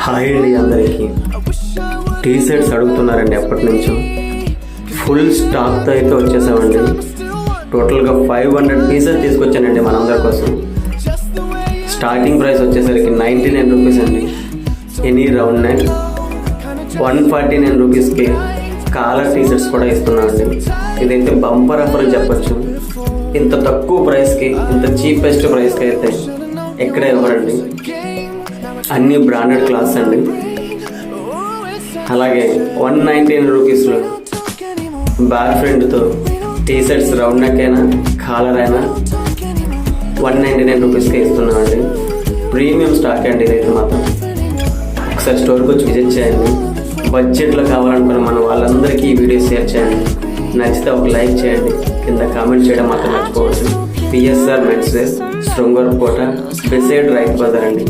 Hi అండి అందరికీ. T shirts అడుగుతున్నారండి ఎప్పటి నుంచో. ఫుల్ స్టాక్తో అయితే వచ్చేసామండి. టోటల్గా 500 పీసెస్ తీసుకొచ్చానండి మనందరి కోసం. స్టార్టింగ్ ప్రైస్ వచ్చేసరికి 99 రూపీస్ అండి. ఎనీ రౌండ్ నెక్ 149 రూపీస్కి కాలర్ టీ షర్ట్స్ కూడా ఇస్తున్నామండి. ఇదైతే బంపర్ ఆఫర్ అని చెప్పచ్చు. ఇంత తక్కువ ప్రైస్కి, ఇంత చీపెస్ట్ ప్రైస్కి అయితే ఎక్కడ ఇవ్వరండి. అన్ని బ్రాండెడ్ క్లాత్స్ అండి. అలాగే 199 రూపీస్లో బ్యాక్ ఫ్రంట్తో టీ షర్ట్స్ రౌండ్ నెక్ అయినా కాలర్ అయినా 199 రూపీస్కే ఇస్తున్నామండి. ప్రీమియం స్టాక్ అండి ఇదైతే మాత్రం. ఒకసారి స్టోర్కి వచ్చి విజిట్ చేయండి. బడ్జెట్లో కావాలనుకున్న మన వాళ్ళందరికీ ఈ వీడియో షేర్ చేయండి. నచ్చితే ఒక లైక్ చేయండి. కింద కామెంట్ చేయడం మాత్రం మర్చిపోవచ్చు. PSR men's wear, Srungavarapukota, beside Rythu Bazar అండి.